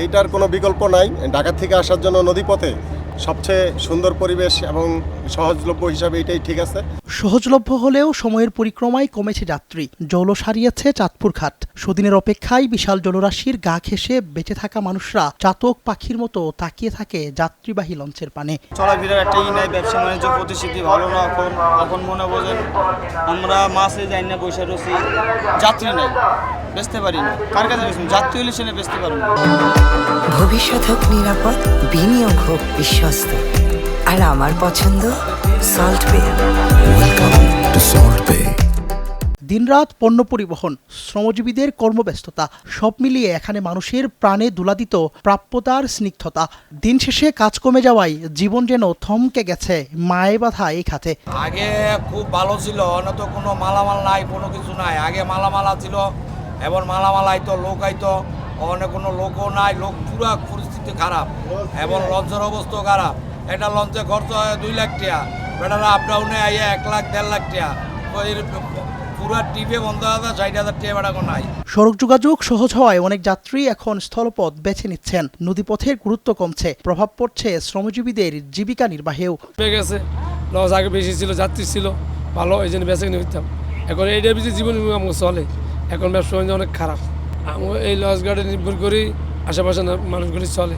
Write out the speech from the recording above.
এইটার কোনো বিকল্প নাই। ঢাকা থেকে আসার জন্য নদীপথে সবচেয়ে সুন্দর পরিবেশ এবং সহজলভ্য হিসাবে এটাই ঠিক আছে। সহজলভ্য হলেও সময়ের পরিক্রমায় কমেছে যাত্রী, জৌলস হারিয়েছে চাঁদপুর ঘাট। সুদিনের অপেক্ষায় বিশাল জলরাশির গা ঘেঁষে বেঁচে থাকা মানুষরা চাতক পাখির মতো তাকিয়ে থাকে যাত্রীবাহী লঞ্চের পানে। চলাফেরার একটা নাই, ব্যবসা বাণিজ্য প্রতিশ্রুতি ভালো না। এখন মনে বোঝেন আমরা মাসে যাই না, বসে রয়েছি, যাত্রী নাই, বেচতে পারি না। কার কাছে বেচবো? যাত্রী হলে সেটা বেচতে পারবো না। ভবিষ্যৎ হোক নিরাপদ, বিনিয়োগ হোক বিশ্বস্ত, আর আমার পছন্দ সল্ট বে। ওয়েলকাম টু সল্ট বে। দিনরাত পণ্য পরিবহন, শ্রমজীবীদের কর্মব্যস্ততা সব মিলিয়ে এখানে মানুষের প্রাণে দুলাদিত প্রাপ্যতার স্নিগ্ধতা। দিন শেষে কাজ কমে যাওয়ায় জীবন যেন থমকে গেছে মায়ে বাঁধা এই খাতে। আগে খুব ভালো ছিল, অন্য তো কোনো মালামাল নাই, কোনো কিছু নাই। আগে মালামাল ছিল, এবার মালামাল আইতো, লোক আইতো, অনেক কোনো লোকও নাই, লোক পুরা পরিস্থিতি খারাপ। এবং লঞ্চের অবস্থা খারাপ। একটা লঞ্চে খরচ হয় 2 লাখ টাকা, বেটারা আপ ডাউনে আইয়ে 1 লাখ 1.5 লাখ টাকা। পুরা টিপে বন্ধ আছে, 60,000 টাকা বেটা নাই। সড়ক যোগাযোগ সহজ হওয়ায় অনেক যাত্রী এখন স্থলপথ বেছে নিচ্ছেন। নদীপথের গুরুত্ব কমছে, প্রভাব পড়ছে শ্রমজীবীদের জীবিকা নির্বাহেও। গেছে লস আগে বেশি ছিল, যাত্রী ছিল ভালো, এই জন্য বেঁচে কিনে হইতাম। এখন এইটা বেশি জীবন চলে, এখন ব্যবসা বাণিজ্য অনেক খারাপ। আমি এই লস গার্ডে নির্ভর করি, আশেপাশে মানুষগুলি চলে।